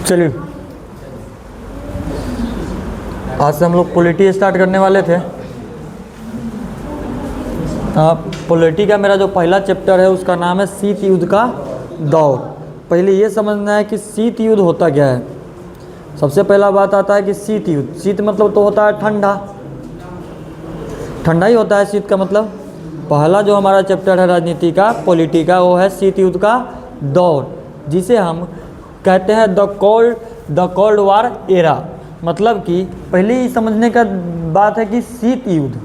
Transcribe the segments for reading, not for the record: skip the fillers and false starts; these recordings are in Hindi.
चलिए आज से हम लोग पॉलिटी स्टार्ट करने वाले थे। पॉलिटी का मेरा जो पहला चैप्टर है उसका नाम है शीत युद्ध का दौर। पहले ये समझना है कि शीत युद्ध होता क्या है। सबसे पहला बात आता है कि शीत युद्ध, शीत मतलब तो होता है ठंडा, ठंडा ही होता है शीत का मतलब। पहला जो हमारा चैप्टर है राजनीति का, पॉलिटी का, वो है शीत युद्ध का दौर, जिसे हम कहते हैं द कोल्ड वार एरा। मतलब कि पहले ही समझने का बात है कि शीत युद्ध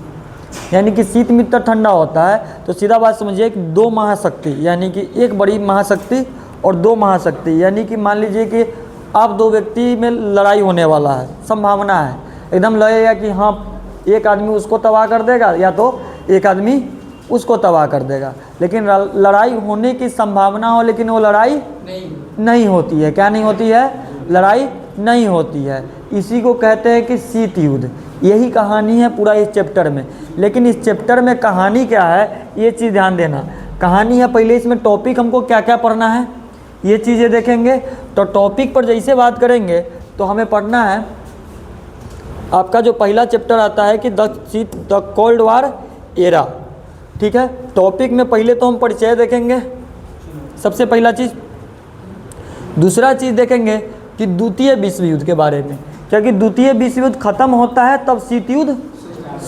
यानी कि शीत में तो ठंडा होता है, तो सीधा बात समझिए कि दो महाशक्ति यानी कि एक बड़ी महाशक्ति और दो महाशक्ति, यानी कि मान लीजिए कि आप दो व्यक्ति में लड़ाई होने वाला है, संभावना है एकदम लगेगा कि हाँ एक आदमी उसको तबाह कर देगा या तो एक आदमी उसको तबाह कर देगा, लेकिन लड़ाई होने की संभावना हो लेकिन वो लड़ाई नहीं होती है। क्या नहीं होती है? लड़ाई नहीं होती है। इसी को कहते हैं कि शीत युद्ध। यही कहानी है पूरा इस चैप्टर में। लेकिन इस चैप्टर में कहानी क्या है ये चीज़ ध्यान देना। कहानी है पहले, इसमें टॉपिक हमको क्या क्या पढ़ना है ये चीज़ें देखेंगे। तो टॉपिक पर जैसे बात करेंगे तो हमें पढ़ना है, आपका जो पहला चैप्टर आता है कि द कोल्ड वार एरा। ठीक है, टॉपिक में पहले तो हम परिचय देखेंगे, सबसे पहला चीज़। दूसरा चीज़ देखेंगे कि द्वितीय विश्व युद्ध के बारे में, क्योंकि द्वितीय विश्व युद्ध खत्म होता है तब शीत युद्ध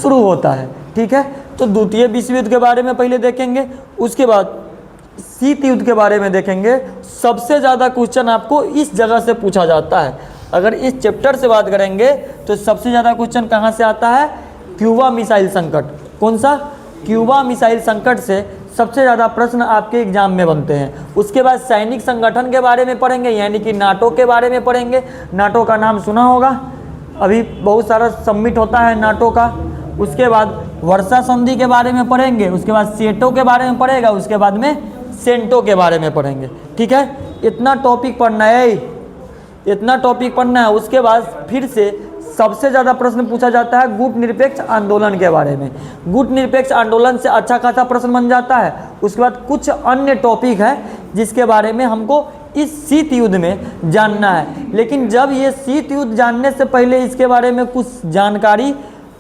शुरू होता है। ठीक है, तो द्वितीय विश्व युद्ध के बारे में पहले देखेंगे, उसके बाद शीत युद्ध के बारे में देखेंगे। सबसे ज़्यादा क्वेश्चन आपको इस जगह से पूछा जाता है। अगर इस चैप्टर से बात करेंगे तो सबसे ज़्यादा क्वेश्चन कहाँ से आता है? क्यूबा मिसाइल संकट। कौन सा? क्यूबा मिसाइल संकट से सबसे ज़्यादा प्रश्न आपके एग्जाम में बनते हैं। उसके बाद सैनिक संगठन के बारे में पढ़ेंगे, यानी कि नाटो के बारे में पढ़ेंगे। नाटो का नाम सुना होगा, अभी बहुत सारा सबमिट होता है नाटो का। उसके बाद वर्षा संधि के बारे में पढ़ेंगे, उसके बाद सेटो के बारे में पढ़ेगा, उसके बाद में सेंटो के बारे में पढ़ेंगे। ठीक है, इतना टॉपिक पढ़ना है, इतना टॉपिक पढ़ना है। उसके बाद फिर से सबसे ज़्यादा प्रश्न पूछा जाता है गुट निरपेक्ष आंदोलन के बारे में। गुट निरपेक्ष आंदोलन से अच्छा खासा प्रश्न बन जाता है। उसके बाद कुछ अन्य टॉपिक है जिसके बारे में हमको इस शीत युद्ध में जानना है। लेकिन जब ये शीत युद्ध जानने से पहले इसके बारे में कुछ जानकारी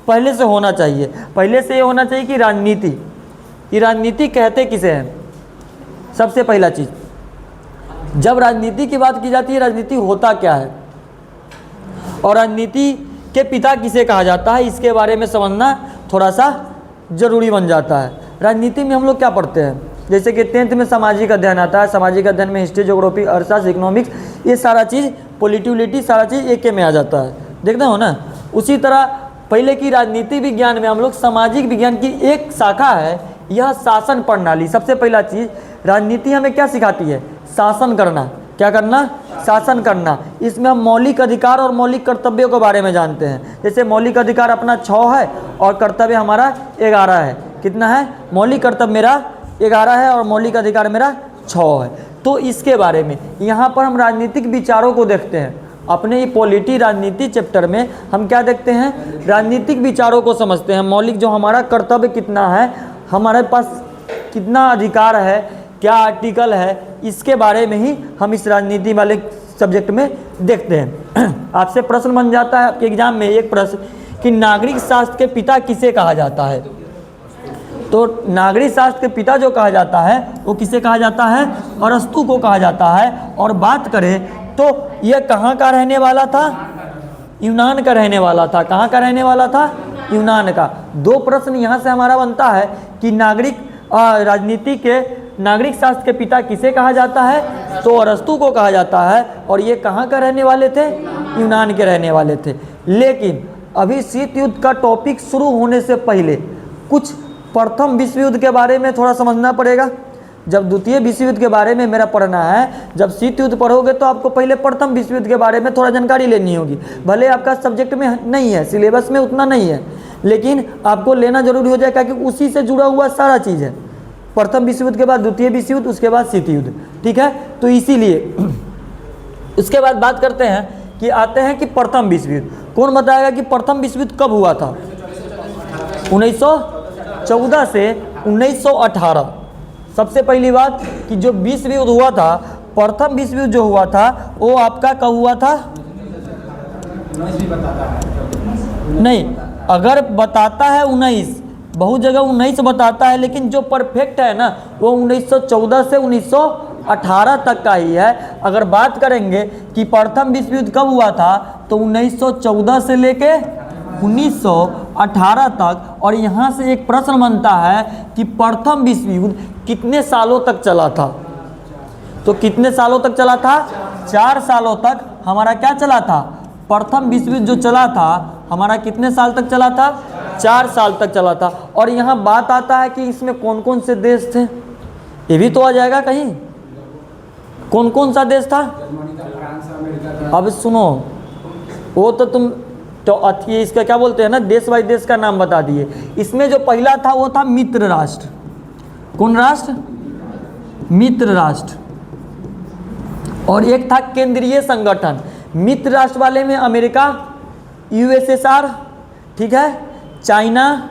पहले से होना चाहिए। पहले से ये होना चाहिए कि राजनीति, ये राजनीति कहते किसे हैं। सबसे पहला चीज़, जब राजनीति की बात की जाती है, राजनीति होता क्या है और राजनीति के पिता किसे कहा जाता है, इसके बारे में समझना थोड़ा सा ज़रूरी बन जाता है। राजनीति में हम लोग क्या पढ़ते हैं, जैसे कि 10th में सामाजिक अध्ययन आता है। सामाजिक अध्ययन में हिस्ट्री, ज्योग्राफी, अर्थशास्त्र, इकोनॉमिक्स, ये सारा चीज़, पॉलिटिलिटी, सारा चीज़ एक में आ जाता है। देखते हो ना। उसी तरह पहले की राजनीति विज्ञान में हम लोग सामाजिक विज्ञान की एक शाखा है, यह शासन प्रणाली। सबसे पहला चीज़ राजनीति हमें क्या सिखाती है? शासन करना। क्या करना? शासन करना। इसमें हम मौलिक अधिकार और मौलिक कर्तव्यों के बारे में जानते हैं। जैसे मौलिक अधिकार अपना 6 है और कर्तव्य हमारा 11 है। कितना है? मौलिक कर्तव्य मेरा 11 है और मौलिक अधिकार मेरा 6 है। तो इसके बारे में यहाँ पर हम राजनीतिक विचारों को देखते हैं। अपने ये पॉलिटी राजनीति चैप्टर में हम क्या देखते हैं? राजनीतिक विचारों को समझते हैं। मौलिक जो हमारा कर्तव्य कितना है, हमारे पास कितना अधिकार है, क्या आर्टिकल है, इसके बारे में ही हम इस राजनीति वाले सब्जेक्ट में देखते हैं। आपसे प्रश्न बन जाता है आपके एग्जाम में एक प्रश्न कि नागरिक शास्त्र के पिता किसे कहा जाता है। तो नागरिक शास्त्र के पिता जो कहा जाता है वो किसे कहा जाता है? अरस्तु को कहा जाता है। और बात करें तो यह कहाँ का रहने वाला था? यूनान का रहने वाला था। कहाँ का रहने वाला था? यूनान का। दो प्रश्न यहाँ से हमारा बनता है कि राजनीति के नागरिक शास्त्र के पिता किसे कहा जाता है? तो अरस्तु को कहा जाता है। और ये कहाँ का रहने वाले थे? यूनान के रहने वाले थे। लेकिन अभी शीत युद्ध का टॉपिक शुरू होने से पहले कुछ प्रथम विश्व युद्ध के बारे में थोड़ा समझना पड़ेगा। जब द्वितीय विश्व युद्ध के बारे में मेरा पढ़ना है, जब शीत युद्ध पढ़ोगे तो आपको पहले प्रथम विश्व युद्ध के बारे में थोड़ा जानकारी लेनी होगी। भले आपका सब्जेक्ट में नहीं है, सिलेबस में उतना नहीं है, लेकिन आपको लेना जरूरी हो जाएगा क्योंकि उसी से जुड़ा हुआ सारा चीज़ है। प्रथम विश्व युद्ध के बाद द्वितीय विश्व युद्ध, उसके बाद शीत युद्ध। ठीक है, तो इसीलिए उसके बाद बात करते हैं कि आते हैं कि प्रथम विश्व युद्ध। कौन बताएगा कि प्रथम विश्व युद्ध कब हुआ था? 1914 से 1918। सबसे पहली बात कि जो विश्व युद्ध हुआ था प्रथम विश्व युद्ध जो हुआ था वो आपका कब हुआ था? नहीं, अगर बताता है 19, बहुत जगह 19 बताता है, लेकिन जो परफेक्ट है ना वो 1914 से 1918 तक का ही है। अगर बात करेंगे कि प्रथम विश्व युद्ध कब हुआ था तो 1914 से लेके 1918 तक। और यहाँ से एक प्रश्न बनता है कि प्रथम विश्व युद्ध कितने सालों तक चला था? तो कितने सालों तक चला था? 4 सालों तक हमारा क्या चला था? प्रथम विश्व युद्ध जो चला था हमारा कितने साल तक चला था? 4 साल तक चला था। और यहाँ बात आता है कि इसमें कौन कौन से देश थे, ये भी तो आ जाएगा कहीं, कौन कौन सा देश था? अब सुनो, वो तो तुम तो इसका क्या बोलते हैं ना, देश वाइज देश का नाम बता दिए। इसमें जो पहला था वो था मित्र राष्ट्र। कौन राष्ट्र? मित्र राष्ट्र। और एक था केंद्रीय संगठन। मित्र राष्ट्र वाले में अमेरिका, यूएसएसआर, ठीक है, चाइना,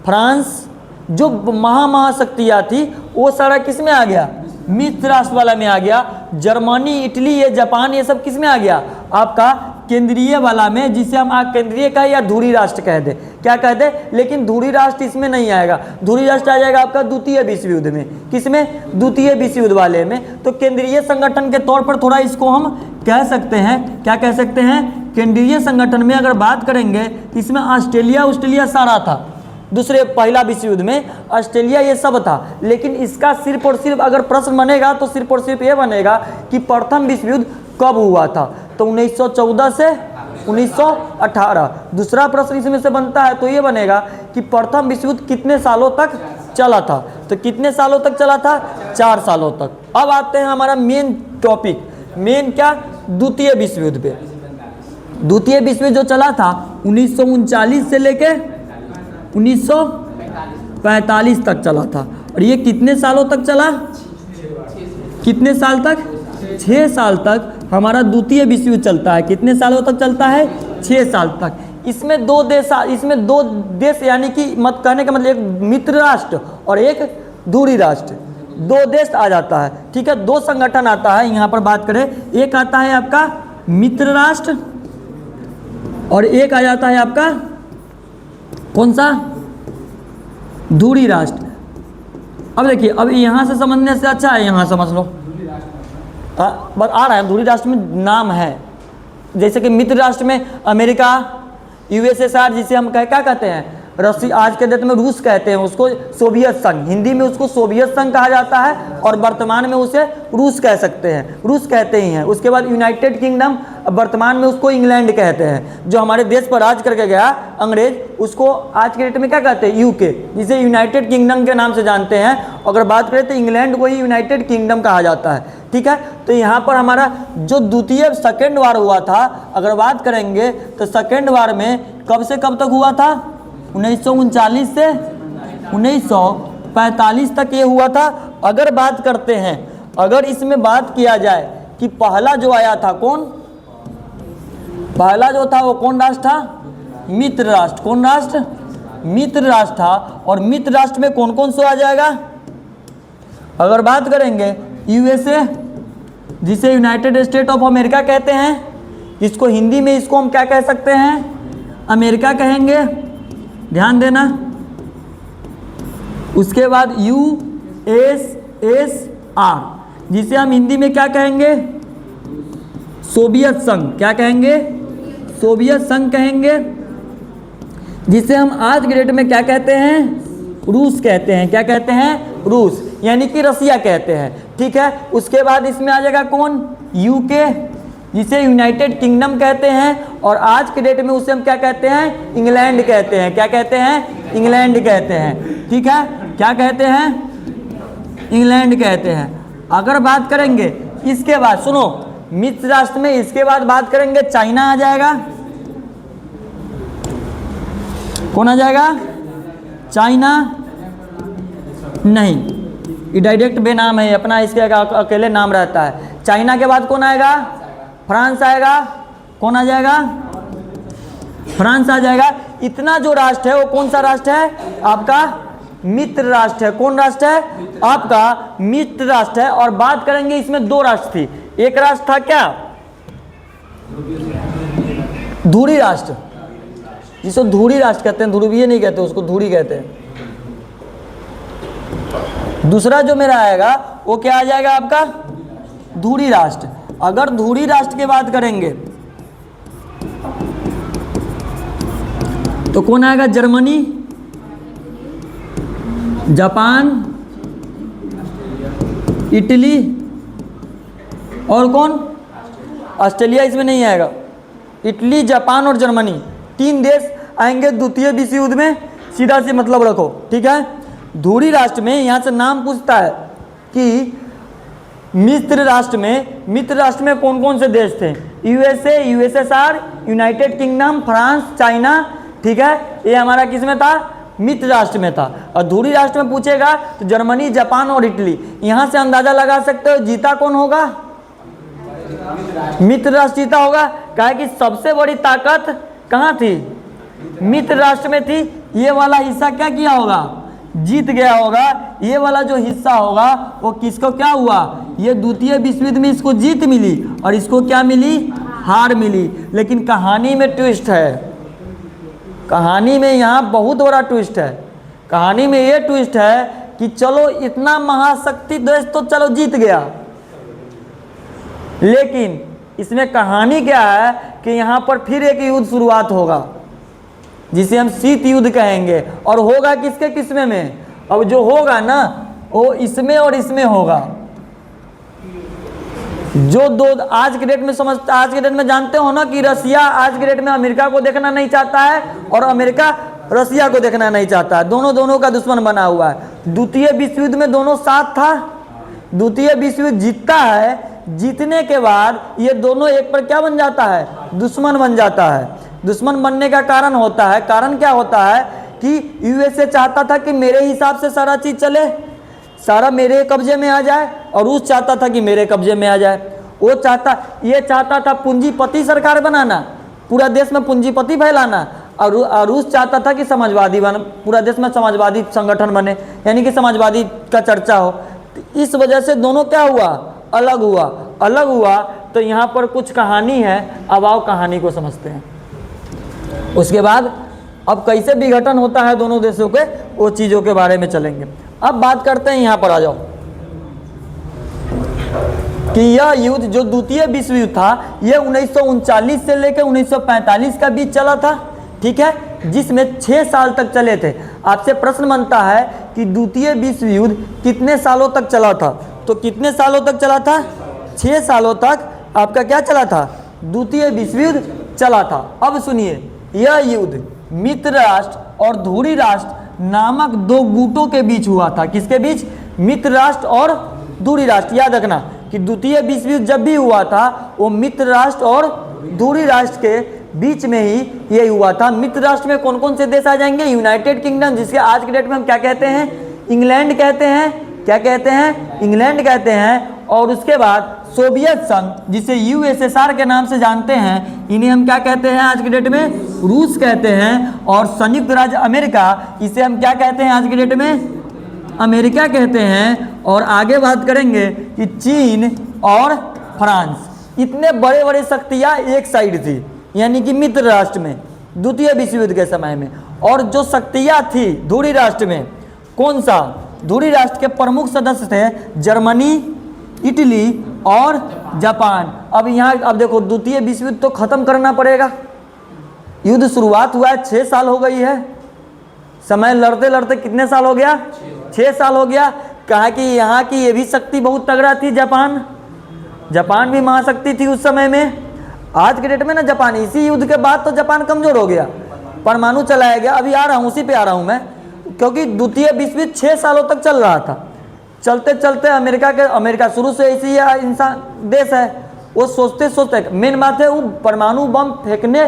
फ्रांस, जो महाशक्तियाँ थी वो सारा किस में आ गया? मित्र राष्ट्र वाला में आ गया। जर्मनी, इटली, ये जापान, ये सब किस में आ गया? आपका केंद्रीय वाला में, जिसे हम केंद्रीय कहे या धुरी राष्ट्र कह दे, क्या कह दे, लेकिन धुरी राष्ट्र इसमें नहीं आएगा। धुरी राष्ट्र आ जाएगा आपका द्वितीय विश्व युद्ध में। किसमें? द्वितीय विश्व युद्ध वाले में। तो केंद्रीय संगठन के तौर पर थोड़ा इसको हम कह सकते हैं, क्या कह सकते हैं? केंद्रीय संगठन में अगर बात करेंगे इसमें ऑस्ट्रेलिया सारा था। दूसरे पहला विश्व युद्ध में ऑस्ट्रेलिया ये सब था। लेकिन इसका सिर्फ और सिर्फ अगर प्रश्न बनेगा तो सिर्फ और सिर्फ ये बनेगा कि प्रथम विश्व युद्ध कब हुआ था, तो 1914 से 1918। दूसरा प्रश्न इसमें से बनता है तो ये बनेगा कि प्रथम विश्व युद्ध कितने सालों तक चला था, तो कितने सालों तक चला था? 4 सालों तक। अब आते हैं हमारा मेन टॉपिक, मेन क्या? द्वितीय विश्व युद्ध पे। द्वितीय विश्व युद्ध जो चला था 1939 से लेके 1945 तक चला था। और ये कितने सालों तक चला? कितने साल तक? 6 साल तक हमारा द्वितीय विश्व युद्ध चलता है। कितने सालों तक चलता है? 6 साल तक। इसमें दो देश यानी कि मत कहने का मतलब एक मित्र राष्ट्र और एक धुरी राष्ट्र, 2 देश आ जाता है, ठीक है। 2 संगठन आता है। यहाँ पर बात करें, एक आता है आपका मित्र राष्ट्र और एक आ जाता है आपका कौन सा? धुरी राष्ट्र। अब देखिए, अब यहाँ से समझने से अच्छा है यहाँ समझ लो, बस आ रहा है। धुरी राष्ट्र में नाम है, जैसे कि मित्र राष्ट्र में अमेरिका, यूएसएसआर, जिसे हम क्या कहते हैं? रसिया, आज के डेट में रूस कहते हैं उसको, सोवियत संघ, हिंदी में उसको सोवियत संघ कहा जाता है और वर्तमान में उसे रूस कह सकते हैं, रूस कहते ही हैं। उसके बाद यूनाइटेड किंगडम, वर्तमान में उसको इंग्लैंड कहते हैं। जो हमारे देश पर राज करके गया अंग्रेज, उसको आज के डेट में क्या कहते हैं? यूके, जिसे यूनाइटेड किंगडम के नाम से जानते हैं। अगर बात करें तो इंग्लैंड को ही यूनाइटेड किंगडम कहा जाता है, ठीक है। तो यहाँ पर हमारा जो द्वितीय सेकेंड वार हुआ था, अगर बात करेंगे तो सेकेंड वार में कब से कब तक हुआ था? 1939 से 1945 तक ये हुआ था। अगर बात करते हैं, अगर इसमें बात किया जाए कि पहला जो आया था कौन? पहला जो था वो कौन राष्ट्र था? मित्र राष्ट्र। कौन राष्ट्र? मित्र राष्ट्र था। और मित्र राष्ट्र में कौन कौन सा आ जाएगा? अगर बात करेंगे यूएसए, जिसे यूनाइटेड स्टेट ऑफ अमेरिका कहते हैं, इसको हिंदी में इसको हम क्या कह सकते हैं? अमेरिका कहेंगे, ध्यान देना। उसके बाद यूएसएसआर, जिसे हम हिंदी में क्या कहेंगे? सोवियत संघ। क्या कहेंगे? सोवियत संघ कहेंगे, जिसे हम आज के डेट में क्या कहते हैं? रूस कहते हैं। क्या कहते हैं? रूस, यानी कि रसिया कहते हैं, ठीक है। उसके बाद इसमें आ जाएगा कौन? यूके, जिसे यूनाइटेड किंगडम कहते हैं। और आज के डेट में उसे हम क्या कहते हैं? इंग्लैंड कहते हैं। क्या कहते हैं? इंग्लैंड कहते हैं, ठीक है। क्या कहते हैं? इंग्लैंड कहते हैं। अगर बात करेंगे इसके बाद, सुनो, मित्र राष्ट्र में इसके बाद बात करेंगे चाइना आ जाएगा। कौन आ जाएगा? चाइना नहीं, ये डायरेक्ट बेनाम है अपना, इसके अकेले नाम रहता है। चाइना के बाद कौन आएगा? फ्रांस आएगा। कौन आ जाएगा? फ्रांस आ जाएगा। इतना जो राष्ट्र है वो कौन सा राष्ट्र है? आपका मित्र राष्ट्र है। कौन राष्ट्र है? आपका मित्र राष्ट्र है। और बात करेंगे इसमें दो राष्ट्र थी, एक राष्ट्र था क्या? धुरी राष्ट्र, जिसको धुरी राष्ट्र कहते हैं, ध्रुवीय नहीं कहते उसको, धुरी कहते हैं। दूसरा जो मेरा आएगा वो क्या आ जाएगा आपका? धुरी राष्ट्र। अगर धुरी राष्ट्र की बात करेंगे तो कौन आएगा? जर्मनी, जापान, इटली और कौन? ऑस्ट्रेलिया इसमें नहीं आएगा। इटली, जापान और जर्मनी, तीन देश आएंगे द्वितीय विश्व युद्ध में। सीधा सी मतलब रखो, ठीक है। धुरी राष्ट्र में यहाँ से नाम पूछता है कि मित्र राष्ट्र में कौन कौन से देश थे? USA, USSR, United kingdom, France, China, ठीक है। ये हमारा किस में था? मित्र राष्ट्र में था। और धुरी राष्ट्र में पूछेगा तो जर्मनी, जापान और इटली। यहाँ से अंदाजा लगा सकते हो जीता कौन होगा? मित्र राष्ट्र जीता होगा। कहा कि सबसे बड़ी ताकत कहाँ थी? मित्र राष्ट्र में थी। ये वाला हिस्सा क्या किया होगा? जीत गया होगा। ये वाला जो हिस्सा होगा वो किसको क्या हुआ? ये द्वितीय विश्व युद्ध में इसको जीत मिली और इसको क्या मिली? हार मिली। लेकिन कहानी में ट्विस्ट है, कहानी में यहाँ बहुत बड़ा ट्विस्ट है। कहानी में ये ट्विस्ट है कि चलो इतना महाशक्ति देश तो चलो जीत गया, लेकिन इसमें कहानी क्या है कि यहाँ पर फिर एक युद्ध शुरुआत होगा जिसे हम शीत युद्ध कहेंगे। और होगा किसके किस्में में? अब जो होगा ना वो इसमें और इसमें होगा। जो दो आज के डेट में जानते हो ना कि रसिया आज के डेट में अमेरिका को देखना नहीं चाहता है और अमेरिका रसिया को देखना नहीं चाहता है। दोनों का दुश्मन बना हुआ है। द्वितीय विश्व युद्ध में दोनों साथ था। द्वितीय विश्व युद्ध जीतता है, जीतने के बाद ये दोनों एक पर क्या बन जाता है? दुश्मन बन जाता है। दुश्मन बनने का कारण होता है, कारण क्या होता है कि यूएसए चाहता था कि मेरे हिसाब से सारा चीज चले, सारा मेरे कब्जे में आ जाए, और रूस चाहता था कि मेरे कब्जे में आ जाए। ये चाहता था पूंजीपति सरकार बनाना, पूरा देश में पूंजीपति फैलाना, और रूस चाहता था कि समाजवादी पूरा देश में समाजवादी संगठन बने, यानी कि समाजवादी का चर्चा हो। तो इस वजह से दोनों क्या हुआ? अलग हुआ। तो यहाँ पर कुछ कहानी है, अब आओ कहानी को समझते हैं। उसके बाद अब कैसे विघटन होता है दोनों देशों के, वो चीज़ों के बारे में चलेंगे। अब बात करते हैं, यहाँ पर आ जाओ कि यह युद्ध जो द्वितीय विश्व युद्ध था यह 1939 से लेकर 1945 का बीच चला था, ठीक है, जिसमें 6 साल तक चले थे। आपसे प्रश्न बनता है कि द्वितीय विश्व युद्ध कितने सालों तक चला था? तो कितने सालों तक चला था? 6 सालों तक आपका क्या चला था? द्वितीय विश्व युद्ध चला था। अब सुनिए, यह युद्ध मित्र राष्ट्र और धुरी राष्ट्र नामक दो गुटों के बीच हुआ था। किसके बीच? मित्र राष्ट्र और धुरी राष्ट्र। याद रखना कि द्वितीय विश्व युद्ध जब भी हुआ था वो मित्र राष्ट्र और धुरी राष्ट्र के बीच में ही ये हुआ था। मित्र राष्ट्र में कौन कौन से देश आ जाएंगे? यूनाइटेड किंगडम, जिसके आज के डेट में हम क्या कहते हैं? इंग्लैंड कहते हैं। क्या कहते हैं? इंग्लैंड कहते हैं। और उसके बाद सोवियत संघ, जिसे यूएसएसआर के नाम से जानते हैं, इन्हें हम क्या कहते हैं आज की डेट में? रूस कहते हैं। और संयुक्त राज्य अमेरिका, इसे हम क्या कहते हैं आज की डेट में? अमेरिका कहते हैं। और आगे बात करेंगे कि चीन और फ्रांस, इतने बड़े बड़े शक्तियाँ एक साइड थी, यानी कि मित्र राष्ट्र में द्वितीय विश्व युद्ध के समय में। और जो शक्तियाँ थी धुरी राष्ट्र में, कौन सा? धुरी राष्ट्र के प्रमुख सदस्य थे जर्मनी, इटली और जापान। अब देखो, द्वितीय विश्व युद्ध तो खत्म करना पड़ेगा। युद्ध शुरुआत हुआ है, 6 साल हो गई है, समय लड़ते लड़ते कितने साल हो गया? 6 साल हो गया। कहा कि यहाँ की ये भी शक्ति बहुत तगड़ा थी, जापान भी महाशक्ति थी उस समय में। आज के डेट में ना जापान, इसी युद्ध के बाद तो जापान कमजोर हो गया, परमाणु चलाया गया। अभी आ रहा हूँ, उसी पे आ रहा हूँ मैं, क्योंकि द्वितीय विश्व युद्ध 6 सालों तक चल रहा था। चलते चलते अमेरिका शुरू से ऐसी इंसान देश है, वो सोचते मेन बात है, वो परमाणु बम फेंकने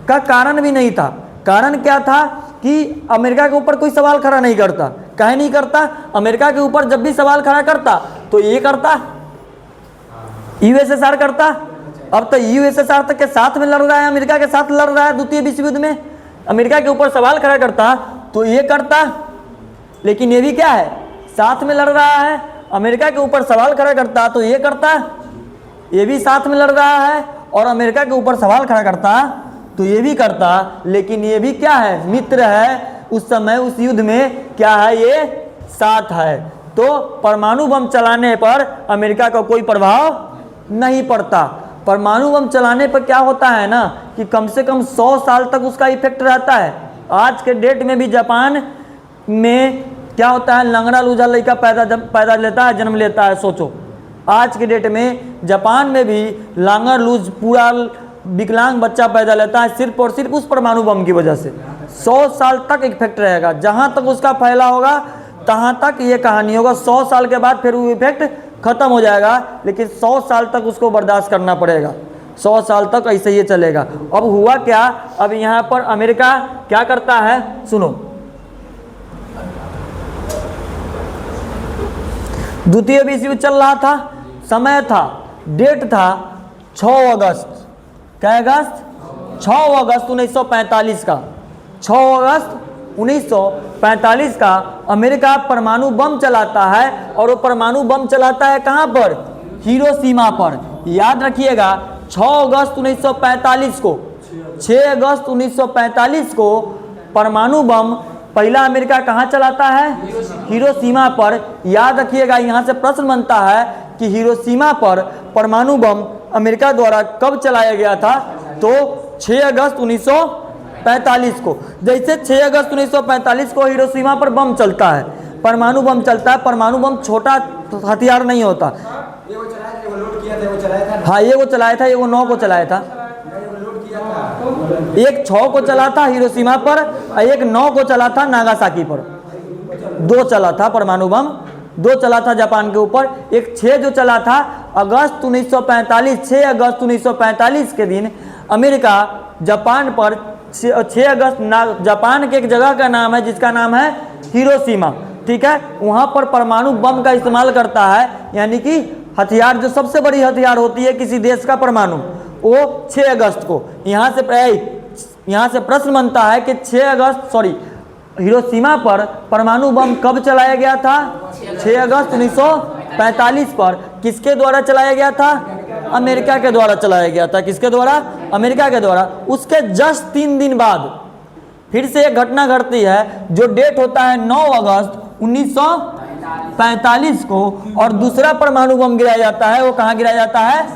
का कारण भी नहीं था। कारण क्या था कि अमेरिका के ऊपर कोई सवाल खड़ा नहीं करता। काहे नहीं करता? अमेरिका के ऊपर जब भी सवाल खड़ा करता तो ये करता, यूएसएसआर करता। अब तो यूएसएसआर तक के साथ में लड़ रहा है, अमेरिका के साथ लड़ रहा है द्वितीय विश्व युद्ध में। अमेरिका के ऊपर सवाल खड़ा करता तो ये करता, लेकिन ये भी क्या है, साथ में लड़ रहा है। अमेरिका के ऊपर सवाल खड़ा करता तो ये करता, ये भी साथ में लड़ रहा है, और अमेरिका के ऊपर सवाल खड़ा करता तो ये भी करता, लेकिन ये भी क्या है, मित्र है। उस समय उस युद्ध में क्या है, ये साथ है। तो परमाणु बम चलाने पर अमेरिका का कोई प्रभाव नहीं पड़ता। परमाणु बम चलाने पर क्या होता है ना कि कम से कम 100 साल तक उसका इफेक्ट रहता है। आज के डेट में भी जापान में क्या होता है, लंगड़ा लूजा लड़का पैदा लेता है, जन्म लेता है। सोचो आज के डेट में जापान में भी लांगर लूज पूरा विकलांग बच्चा पैदा लेता है, सिर्फ और सिर्फ उस परमाणु बम की वजह से। 100 साल तक इफेक्ट रहेगा, जहाँ तक उसका फैला होगा तहाँ तक ये कहानी होगा। 100 साल के बाद फिर वो इफेक्ट खत्म हो जाएगा, लेकिन 100 साल तक उसको बर्दाश्त करना पड़ेगा। 100 साल तक ऐसे ही चलेगा। अब हुआ क्या, अब यहाँ पर अमेरिका क्या करता है, सुनो। द्वितीय विश्व युद्ध चल रहा था, समय था, डेट था 6 अगस्त, क्या अगस्त, 6 अगस्त 1945 का, 6 अगस्त 1945 का अमेरिका परमाणु बम चलाता है। और वो परमाणु बम चलाता है कहाँ पर, हिरोशिमा पर। याद रखिएगा 6 अगस्त 1945 को, 6 अगस्त 1945 को परमाणु बम पहला अमेरिका कहाँ चलाता है, हिरोशिमा पर। याद रखिएगा, यहाँ से प्रश्न बनता है कि हिरोशिमा पर परमाणु बम अमेरिका द्वारा कब चलाया गया था, तो 6 अगस्त 1945 को। जैसे 6 अगस्त 1945 को हिरोशिमा पर बम चलता है, परमाणु बम चलता है। परमाणु बम छोटा हथियार नहीं होता। हाँ, ये वो चलाया था, ये वो 9 को चलाया था। एक 6 को चला था हिरोशिमा पर और एक 9 को चला था नागासाकी पर। 2 चला था परमाणु बम, 2 चला था जापान के ऊपर। एक 6 जो चला था अगस्त 1945, 6 अगस्त 1945 के दिन अमेरिका जापान पर 6 अगस्त जापान के एक जगह का नाम है जिसका नाम है हिरोशिमा, ठीक है। वहाँ पर परमाणु बम का इस्तेमाल करता है, यानी कि हथियार जो सबसे बड़ी हथियार होती है किसी देश का परमाणु, वो 6 अगस्त को। यहाँ से प्रश्न बनता है कि 6 अगस्त हिरोशिमा पर परमाणु बम कब चलाया गया था, 6 अगस्त 1945 पर। किसके द्वारा चलाया गया था, अमेरिका के द्वारा चलाया गया था। किसके द्वारा, अमेरिका के द्वारा। उसके जस्ट 3 दिन बाद फिर से एक घटना घटती है जो डेट होता है 9 अगस्त 1945 को, और दूसरा परमाणु बम गिराया जाता है। वो कहाँ गिराया जाता है,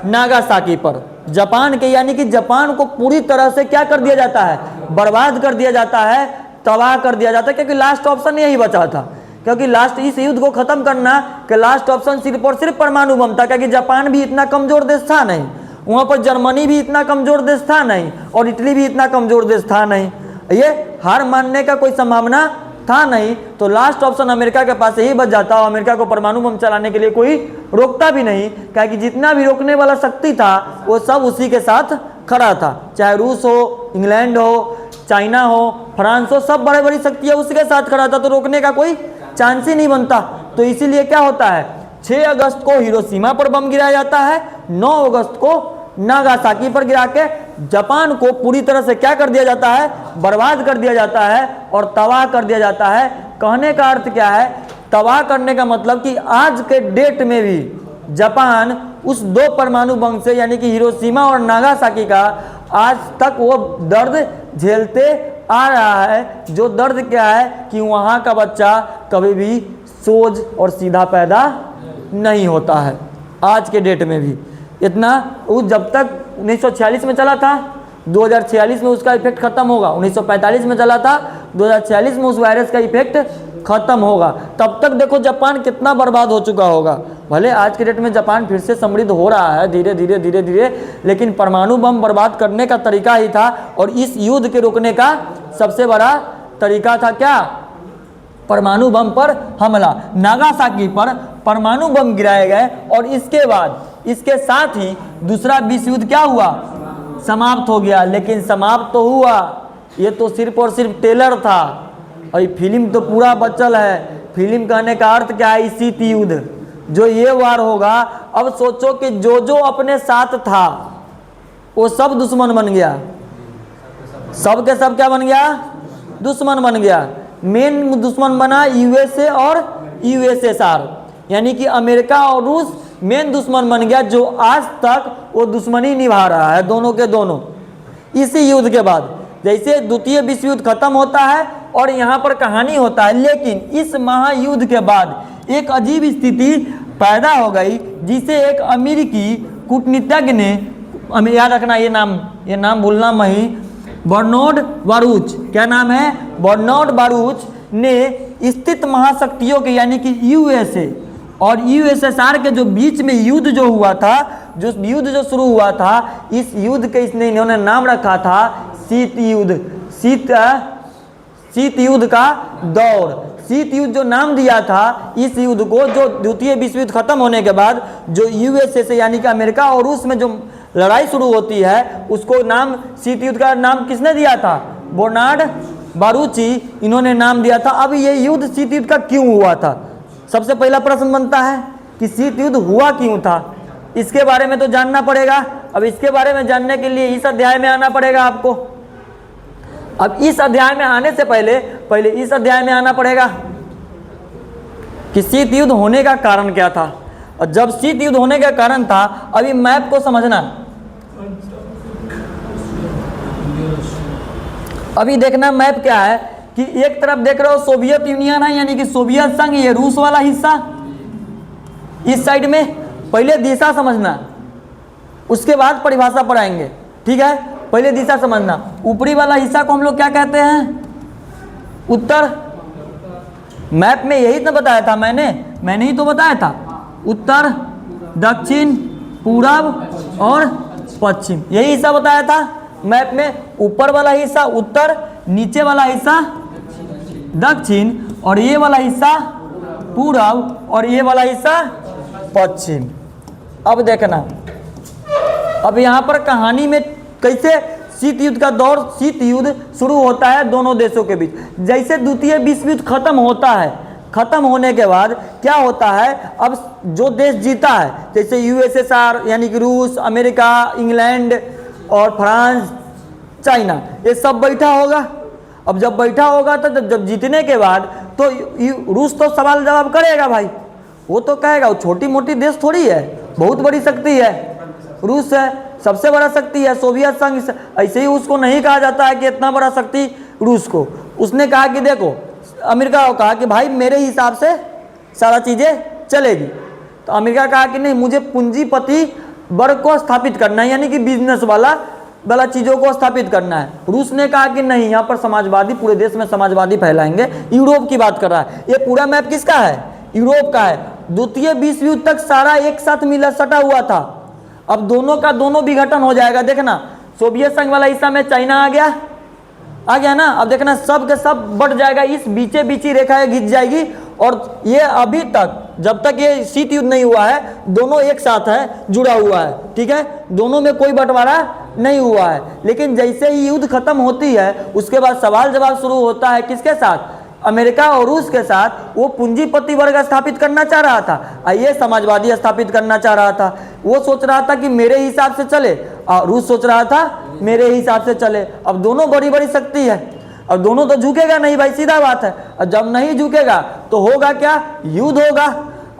नागासाकी पर, जापान के। यानी कि जापान को पूरी तरह से क्या कर दिया जाता है, बर्बाद कर दिया जाता है, तबाह कर दिया जाता है, क्योंकि लास्ट ऑप्शन यही बचा था। क्योंकि लास्ट इस युद्ध को खत्म करना के लास्ट ऑप्शन सिर्फ और सिर्फ परमाणु बम था, क्योंकि जापान भी इतना कमजोर देश था नहीं, वहाँ पर जर्मनी भी इतना कमजोर देश था नहीं, और इटली भी इतना कमजोर देश था नहीं। ये हार मानने का कोई संभावना था नहीं। तो लास्ट ऑप्शन अमेरिका के पास यही बच जाता, और अमेरिका को परमाणु बम चलाने के लिए कोई रोकता भी नहीं, क्योंकि जितना भी रोकने वाला शक्ति था वो सब उसी के साथ खड़ा था। चाहे रूस हो, इंग्लैंड हो, चाइना हो, फ्रांस हो, सब बड़े बड़ी शक्तियाँ उसी के साथ खड़ा था, तो रोकने का कोई चांस ही नहीं बनता। तो इसीलिए क्या होता है, 6 अगस्त को हिरोशिमा पर बम गिराया जाता है, 9 अगस्त को नागासाकी पर गिरा के जापान को पूरी तरह से क्या कर दिया जाता है, बर्बाद कर दिया जाता है और तबाह कर दिया जाता है। कहने का अर्थ क्या है, तबाह करने का मतलब कि आज के डेट में भी जापान उस 2 परमाणु बम से, यानी कि हिरोशिमा और नागासाकी का, आज तक वो दर्द झेलते आ रहा है। जो दर्द क्या है कि वहाँ का बच्चा कभी भी सोझ और सीधा पैदा नहीं होता है आज के डेट में भी। इतना वो जब तक 1946 में चला था, 2046 में उसका इफेक्ट खत्म होगा। 1945 में चला था, 2046 में उस वायरस का इफेक्ट खत्म होगा। तब तक देखो जापान कितना बर्बाद हो चुका होगा। भले आज के डेट में जापान फिर से समृद्ध हो रहा है धीरे धीरे धीरे धीरे, लेकिन परमाणु बम बर्बाद करने का तरीका ही था। और इस युद्ध के रोकने का सबसे बड़ा तरीका था क्या, परमाणु बम पर हमला। नागासाकी पर परमाणु बम गिराए गए, और इसके बाद इसके साथ ही दूसरा विश्व युद्ध क्या हुआ, समाप्त हो गया। लेकिन समाप्त तो हुआ, ये तो सिर्फ और सिर्फ टेलर था, और फिल्म तो पूरा बचल है। फिल्म कहने का अर्थ क्या है, शीत युद्ध, जो ये वार होगा। अब सोचो कि जो जो अपने साथ था वो सब दुश्मन बन गया, सब के सब क्या बन गया, दुश्मन बन गया। मेन दुश्मन बना यूएसए और यूएसएसआर, यानी कि अमेरिका और रूस मेन दुश्मन बन गया, जो आज तक वो दुश्मनी निभा रहा है दोनों के दोनों। इसी युद्ध के बाद जैसे द्वितीय विश्व युद्ध खत्म होता है और यहाँ पर कहानी होता है, लेकिन इस महायुद्ध के बाद एक अजीब स्थिति पैदा हो गई, जिसे एक अमेरिकी कूटनीतिज्ञ ने, हमें याद रखना ये नाम भूलना नहीं, बर्नार्ड बारूच, क्या नाम है, बर्नार्ड बारूच ने स्थित महाशक्तियों के यानी कि यूएसए और यूएसएसआर के जो बीच में युद्ध जो हुआ था, जो युद्ध जो शुरू हुआ था, इस युद्ध के इन्होंने नाम रखा था शीत युद्ध, शीत युद्ध का दौर। शीत युद्ध जो नाम दिया था इस युद्ध को, जो द्वितीय विश्व युद्ध खत्म होने के बाद जो यूएसए से यानी कि अमेरिका और रूस में जो लड़ाई शुरू होती है, उसको नाम शीत युद्ध का नाम किसने दिया था, बर्नार्ड बारूची, इन्होंने नाम दिया था। अब ये युद्ध शीत युद्ध का क्यों हुआ था, सबसे पहला प्रश्न बनता है कि शीत युद्ध हुआ क्यों था, इसके बारे में तो जानना पड़ेगा। अब इसके बारे में जानने के लिए इस अध्याय में आना पड़ेगा आपको। अब इस अध्याय में आने से पहले इस अध्याय में आना पड़ेगा कि शीत युद्ध होने का कारण क्या था। और जब शीत युद्ध होने का कारण था, अभी मैप को समझना, अभी देखना मैप क्या है कि एक तरफ देख रहे हो सोवियत यूनियन है, यानी कि सोवियत संघ, ये रूस वाला हिस्सा इस साइड में। पहले दिशा समझना, उसके बाद परिभाषा पढ़ाएंगे, ठीक है। पहले दिशा समझना, ऊपरी वाला हिस्सा को हम लोग क्या कहते हैं, उत्तर। मैप में यही तो बताया था मैंने ही तो बताया था, उत्तर, दक्षिण, पूरब और पश्चिम, यही हिस्सा बताया था मैप में। ऊपर वाला हिस्सा उत्तर, नीचे वाला हिस्सा दक्षिण, और ये वाला हिस्सा पूरब, और ये वाला हिस्सा पश्चिम। अब देखना, अब यहाँ पर कहानी में कैसे शीत युद्ध का दौर, शीत युद्ध शुरू होता है दोनों देशों के बीच। जैसे द्वितीय विश्व युद्ध खत्म होता है, खत्म होने के बाद क्या होता है, अब जो देश जीता है, जैसे यूएसएसआर यानी कि रूस, अमेरिका, इंग्लैंड और फ्रांस, चाइना, ये सब बैठा होगा। अब जब बैठा होगा तो जब जीतने के बाद तो रूस तो सवाल जवाब करेगा भाई, वो तो कहेगा, वो छोटी मोटी देश थोड़ी है, बहुत बड़ी शक्ति है, रूस है, सबसे बड़ा शक्ति है, सोवियत संघ। ऐसे ही उसको नहीं कहा जाता है कि इतना बड़ा शक्ति रूस को। उसने कहा कि देखो, अमेरिका को कहा कि भाई मेरे हिसाब से सारा चीज़ें चलेगी। तो अमेरिका कहा कि नहीं, मुझे पूंजीपति वर्ग को स्थापित करना है, यानी कि बिजनेस वाला चीज़ों को स्थापित करना है। रूस ने कहा कि नहीं, यहाँ पर समाजवादी, पूरे देश में समाजवादी फैलाएंगे। यूरोप की बात कर रहा है, ये पूरा मैप किसका है, यूरोप का है। द्वितीय विश्व युद्ध तक सारा एक साथ मिला सटा हुआ था। अब दोनों का दोनों विघटन हो जाएगा। देखना, सोवियत संघ वाला हिस्सा में चाइना आ गया ना। अब देखना, सब के सब बढ़ जाएगा, इस बीचे बीची रेखाएं खींच जाएगी। और ये अभी तक, जब तक ये शीत युद्ध नहीं हुआ है, दोनों एक साथ है, जुड़ा हुआ है, ठीक है, दोनों में कोई बंटवारा नहीं हुआ है। लेकिन जैसे ही युद्ध खत्म होती है, उसके बाद सवाल जवाब शुरू होता है, किसके साथ, अमेरिका और रूस के साथ। वो पूंजीपति वर्ग स्थापित करना चाह रहा था, ये समाजवादी स्थापित करना चाह रहा था। वो सोच रहा था कि मेरे हिसाब से चले, और रूस सोच रहा था मेरे हिसाब से चले। अब दोनों बड़ी बड़ी शक्ति है, और दोनों तो झुकेगा नहीं भाई, सीधा बात है। और जब नहीं झुकेगा तो होगा क्या, युद्ध होगा।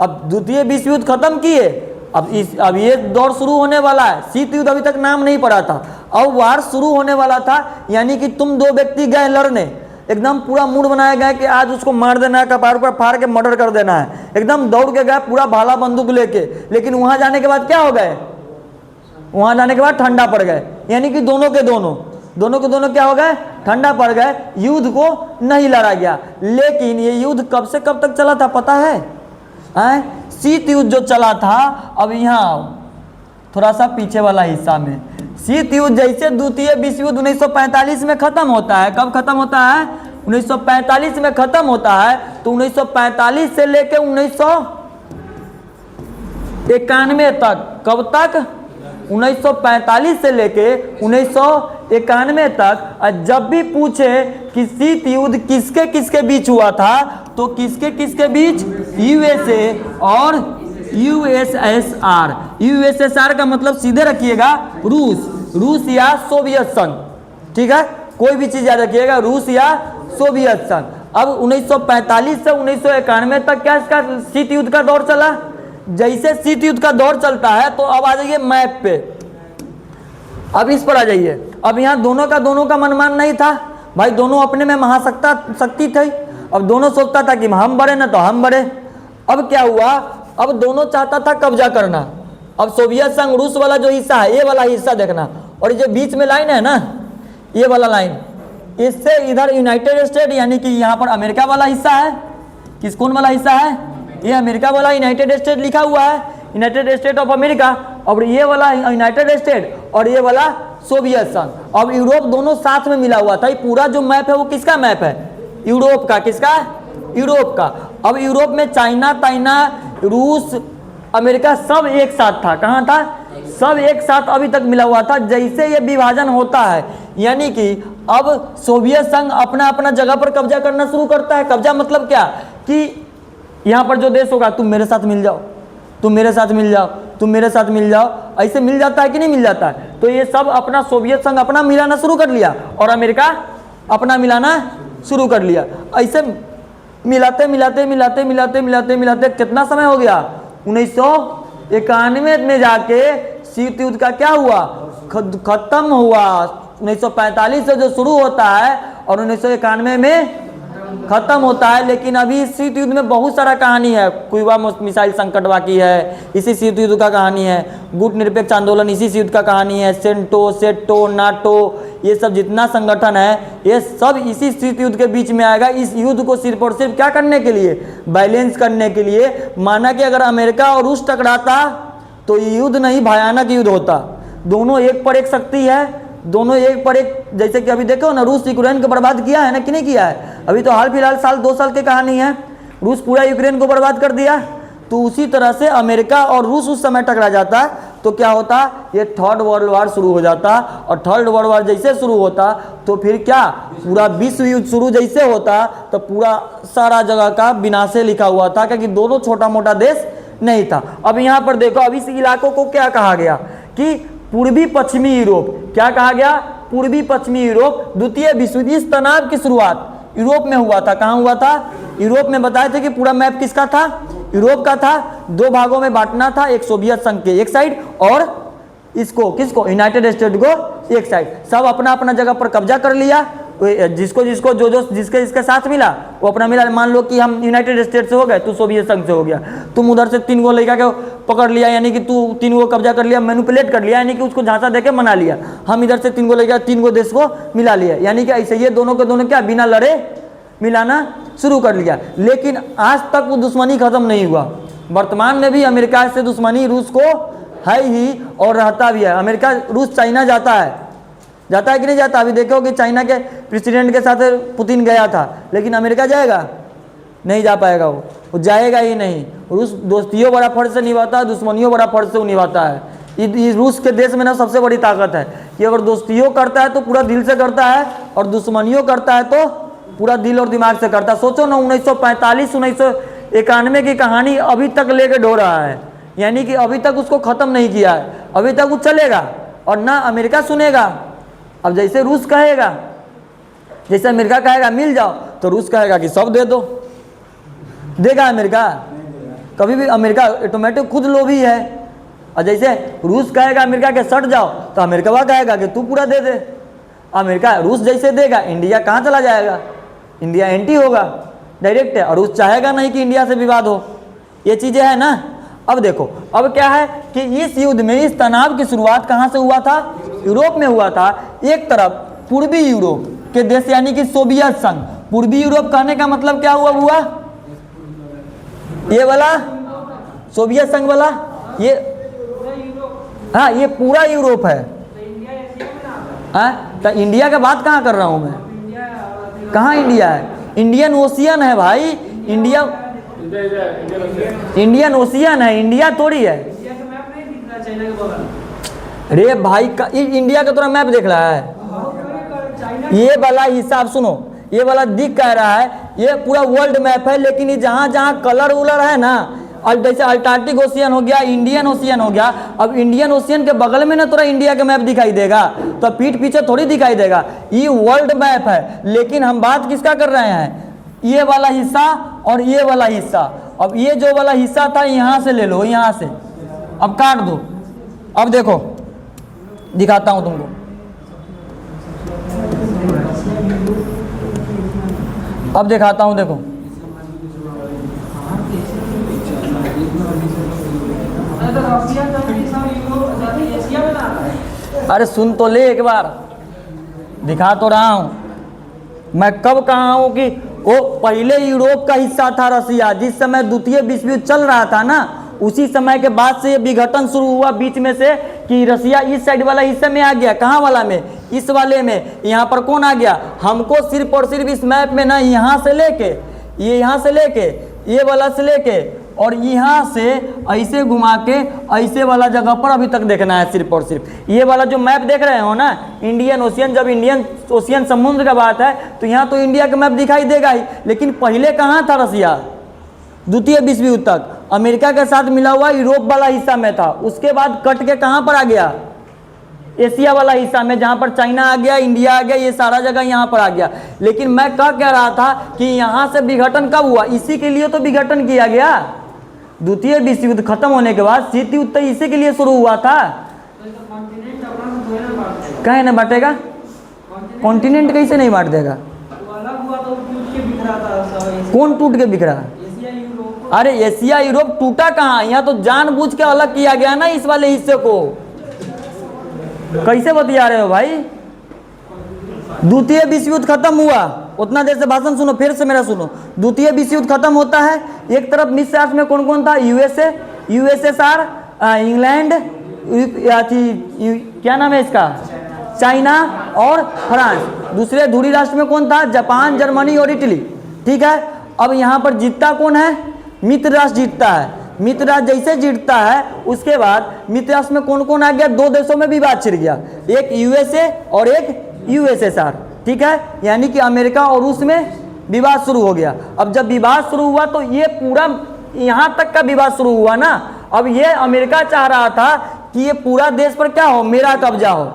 अब द्वितीय विश्व युद्ध खत्म किए, अब ये दौर शुरू होने वाला है। शीत युद्ध अभी तक नाम नहीं पड़ा था, अब वार शुरू होने वाला था। यानी कि तुम दो व्यक्ति गए लड़ने, एकदम पूरा मूड बनाया गया कि आज उसको मार देना है, कपार पर फाड़ के मर्डर कर देना है, एकदम दौड़ के गए पूरा भाला बंदूक लेके। लेकिन वहां जाने के बाद क्या हो गए, वहां जाने के बाद ठंडा पड़ गए। यानी कि दोनों के दोनों क्या हो गए, ठंडा पड़ गए। युद्ध को नहीं लड़ा गया। लेकिन ये युद्ध कब से कब तक चला था पता है? शीत युद्ध जो चला था, अब यहाँ थोड़ा सा पीछे वाला हिस्सा में, शीत युद्ध जैसे द्वितीय विश्व युद्ध 1945 में खत्म होता है। कब खत्म होता है? 1945 में खत्म होता है। तो 1945 से लेकर 1991 तक, कब तक? 1945 से लेके 1991 तक। जब भी पूछे कि शीत युद्ध किसके किसके बीच हुआ था, तो किसके किसके बीच? यूएसए और यूएसएसआर। यूएसएसआर का मतलब सीधे रखिएगा रूस या सोवियत संघ, ठीक है, कोई भी चीज याद रखिएगा, रूस या सोवियत संघ। अब 1945 से 1991 तक क्या इसका शीत युद्ध का दौर चला। जैसे शीत युद्ध का दौर चलता है तो अब आ जाइए मैप पे, अब इस पर आ जाइए। अब यहाँ दोनों का मनमान नहीं था भाई, दोनों अपने में महाशक्ति थी। अब दोनों सोचता था कि हम बड़े ना तो हम बड़े। अब क्या हुआ, अब दोनों चाहता था कब्जा करना। अब सोवियत संघ रूस वाला जो हिस्सा है, ये वाला हिस्सा देखना, और ये जो बीच में लाइन है ना, ये वाला लाइन, इससे इधर यूनाइटेड स्टेट यानी कि यहाँ पर अमेरिका वाला हिस्सा है। किस कौन वाला हिस्सा है, ये अमेरिका वाला यूनाइटेड स्टेट लिखा हुआ है, यूनाइटेड स्टेट ऑफ अमेरिका। और ये वाला यूनाइटेड स्टेट और ये वाला सोवियत संघ। अब यूरोप दोनों साथ में मिला हुआ था। ये पूरा जो मैप है वो किसका मैप है, यूरोप का। किसका, यूरोप का। अब यूरोप में चाइना ताइना रूस अमेरिका सब एक साथ था। कहाँ था, सब एक साथ अभी तक मिला हुआ था। जैसे ये विभाजन होता है यानी कि अब सोवियत संघ अपना अपना जगह पर कब्जा करना शुरू करता है। कब्जा मतलब क्या कि यहाँ पर जो देश होगा, तुम मेरे साथ मिल जाओ, तुम मेरे साथ मिल जाओ, तुम मेरे साथ मिल जाओ, ऐसे मिल जाता है कि नहीं मिल जाता है। तो ये सब अपना सोवियत संघ अपना मिलाना शुरू कर लिया और अमेरिका अपना मिलाना शुरू कर लिया। ऐसे मिलाते मिलाते मिलाते मिलाते मिलाते मिलाते कितना समय हो गया, 1991 में जाके शीत युद्ध का क्या हुआ, खत्म हुआ। 1945 से जो शुरू होता है और 1991 में खत्म होता है। लेकिन अभी इस शीत युद्ध में बहुत सारा कहानी है। क्यूबा मिसाइल संकट बाकी है, इसी शीत युद्ध का कहानी है। गुट निरपेक्ष आंदोलन इसी शीत युद्ध का कहानी है। सेटो नाटो ये सब जितना संगठन है ये सब इसी शीत युद्ध के बीच में आएगा। इस युद्ध को सिर्फ और सिर्फ क्या करने के लिए, बैलेंस करने के लिए। माना कि अगर अमेरिका और रूस टकराता तो ये युद्ध नहीं भयानक युद्ध होता। दोनों एक पर एक शक्ति है, दोनों एक पर एक। जैसे कि अभी देखो ना, रूस यूक्रेन को बर्बाद किया है ना कि नहीं किया है। अभी तो हाल फिलहाल साल 2 साल की कहानी है, रूस पूरा यूक्रेन को बर्बाद कर दिया। तो उसी तरह से अमेरिका और रूस उस समय टकरा जाता तो क्या होता, ये थर्ड वर्ल्ड वार शुरू हो जाता। और थर्ड वर्ल्ड वार जैसे शुरू होता तो फिर क्या, पूरा विश्व युद्ध शुरू जैसे होता तो पूरा सारा जगह का विनाशे लिखा हुआ था, क्योंकि दोनों छोटा मोटा देश नहीं था। अब यहाँ पर देखो, अब इस इलाकों को क्या कहा गया कि पूर्वी पश्चिमी यूरोप। क्या कहा गया, पूर्वी पश्चिमी यूरोप। द्वितीय विश्व युद्ध, इस तनाव की शुरुआत यूरोप में हुआ था। कहाँ हुआ था, यूरोप में। बताए थे कि पूरा मैप किसका था, यूरोप का था। 2 भागों में बांटना था, एक सोवियत संघ के एक साइड और इसको किसको, यूनाइटेड स्टेट को एक साइड। सब अपना अपना जगह पर कब्जा कर लिया। जिसको जिसको जो जिसके जिसके साथ मिला वो अपना मिला। मान लो कि हम यूनाइटेड स्टेट से हो गए, तू सोवियत संघ से हो गया। तुम उधर से 3 गो लड़का के पकड़ लिया, यानी कि तू 3 गो कब्जा कर लिया, मैनिपुलेट कर लिया, यानी कि उसको झांसा देके मना लिया। हम इधर से 3 गो लड़का 3 गो देश को मिला लिया, यानी कि ऐसे ये दोनों के दोनों क्या बिना लड़े मिलाना शुरू कर लिया। लेकिन आज तक वो दुश्मनी खत्म नहीं हुआ। वर्तमान में भी अमेरिका से दुश्मनी रूस को है ही और रहता भी है। अमेरिका रूस चाइना जाता है कि नहीं जाता। अभी देखो कि चाइना के प्रेसिडेंट के साथ पुतिन गया था, लेकिन अमेरिका जाएगा नहीं, जा पाएगा। वो जाएगा ही नहीं। रूस दोस्तियों बड़ा फर्ज से निभाता है, दुश्मनियों बड़ा फर्ज से निभाता है। इस रूस के देश में ना सबसे बड़ी ताकत है कि अगर दोस्तियों करता है तो पूरा दिल से करता है, और दुश्मनियों करता है तो पूरा दिल और दिमाग से करता है। सोचो ना, 1945 1991 की कहानी अभी तक लेके ढो रहा है, यानी कि अभी तक उसको खत्म नहीं किया है। अभी तक वो चलेगा और ना अमेरिका सुनेगा। अब जैसे रूस कहेगा, जैसे अमेरिका कहेगा मिल जाओ, तो रूस कहेगा कि सब दे दो। देगा अमेरिका कभी भी? अमेरिका ऑटोमेटिक खुद लोभी है। और जैसे रूस कहेगा अमेरिका के सट जाओ, तो अमेरिका वह कहेगा कि तू पूरा दे दे। अमेरिका रूस जैसे देगा, इंडिया कहाँ चला जाएगा, इंडिया एंटी होगा डायरेक्ट है। और रूस चाहेगा नहीं कि इंडिया से विवाद हो। ये चीज़ें है ना। अब देखो, अब क्या है कि इस युद्ध में इस तनाव की शुरुआत कहाँ से हुआ था, यूरोप में हुआ था। एक तरफ पूर्वी यूरोप के देश यानी कि सोवियत संघ। पूर्वी यूरोप कहने का मतलब क्या हुआ, ये वाला सोवियत संघ वाला, ये हाँ ये पूरा यूरोप है। हाँ, तो इंडिया का बात कहाँ कर रहा हूँ मैं, कहाँ इंडिया है, इंडियन ओशियन है भाई। इंडियन ओशियन है, इंडिया थोड़ी है। अरे भाई इंडिया का थोड़ा मैप देख रहा है। ये वाला हिसाब सुनो, ये वाला दिख कह रहा है ये पूरा वर्ल्ड मैप है, लेकिन ये जहाँ जहाँ कलर उलर है ना, और जैसे अल्टार्कटिक ओशियन हो गया, इंडियन ओशियन हो गया। अब इंडियन ओशियन के बगल में ना थोड़ा इंडिया का मैप दिखाई देगा, तो पीठ पीछे थोड़ी दिखाई देगा। ये वर्ल्ड मैप है, लेकिन हम बात किसका कर रहे हैं, ये वाला हिस्सा और ये वाला हिस्सा। अब ये जो वाला हिस्सा था यहाँ से ले लो, यहाँ से अब काट दो। अब देखो दिखाता हूँ तुमको, अब दिखाता हूँ, देखो अरे सुन तो ले, एक बार दिखा तो रहा हूँ। मैं कब कहा हूँ कि वो पहले यूरोप का हिस्सा था रसिया, जिस समय द्वितीय विश्व युद्ध चल रहा था ना, उसी समय के बाद से ये विघटन शुरू हुआ बीच में से कि रसिया इस साइड वाला हिस्से में आ गया। कहाँ वाला में? इस वाले में। यहाँ पर कौन आ गया? हमको सिर्फ और सिर्फ इस मैप में ना यहाँ से लेके, ये यहाँ से लेके, ये वाला से लेके और यहाँ से ऐसे घुमा के ऐसे वाला जगह पर अभी तक देखना है सिर्फ और सिर्फ। ये वाला जो मैप देख रहे हो ना, इंडियन ओशियन, जब इंडियन ओशियन समुद्र का बात है तो यहाँ तो इंडिया का मैप दिखाई देगा ही, लेकिन पहले कहाँ था रसिया? द्वितीय विश्व युद्ध तक अमेरिका के साथ मिला हुआ यूरोप वाला हिस्सा में था। उसके बाद कट के कहाँ पर आ गया? एशिया वाला हिस्सा में, जहाँ पर चाइना आ गया, इंडिया आ गया, ये सारा जगह यहाँ पर आ गया। लेकिन मैं कह रहा था कि यहाँ से विघटन कब हुआ? इसी के लिए तो विघटन किया गया। द्वितीय विश्व युद्ध खत्म होने के बाद शीत युद्ध तो इसी के लिए शुरू हुआ था। कहे ना बांटेगा? कॉन्टिनेंट कैसे नहीं बांट देगा? कौन टूट के बिखरा? अरे एशिया यूरोप टूटा कहाँ? यहाँ तो जानबूझ के अलग किया गया ना इस वाले हिस्से को। कैसे बतिया रहे हो भाई? द्वितीय विश्व युद्ध खत्म हुआ, उतना देर से भाषण सुनो, फिर से मेरा सुनो। द्वितीय विश्व युद्ध खत्म होता है, एक तरफ मिश्र राष्ट्र में कौन कौन था? यूएसए, यूएसएसआर, इंग्लैंड, क्या नाम है इसका, चाइना और फ्रांस। दूसरे धुरी राष्ट्र में कौन था? जापान, जर्मनी और इटली। ठीक है, अब यहाँ पर जीतता कौन है? मित्र राष्ट्र जीतता है। मित्र राष्ट्र जैसे जीतता है उसके बाद मित्र राष्ट्र में कौन कौन आ गया? दो देशों में विवाद छिड़ गया, एक यूएसए और एक यूएसएसआर। ठीक है, यानी कि अमेरिका और रूस में विवाद शुरू हो गया। अब जब विवाद शुरू हुआ तो ये पूरा यहाँ तक का विवाद शुरू हुआ ना। अब ये अमेरिका चाह रहा था कि ये पूरा देश पर क्या हो? मेरा कब्जा हो।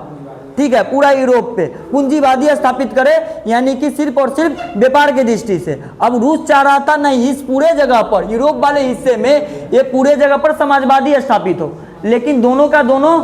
ठीक है, पूरा यूरोप पे पूंजीवादी स्थापित करे, यानी कि सिर्फ और सिर्फ व्यापार की दृष्टि से। अब रूस चाह रहा था नहीं, इस पूरे जगह पर, यूरोप वाले हिस्से में ये पूरे जगह पर समाजवादी स्थापित हो। लेकिन दोनों का दोनों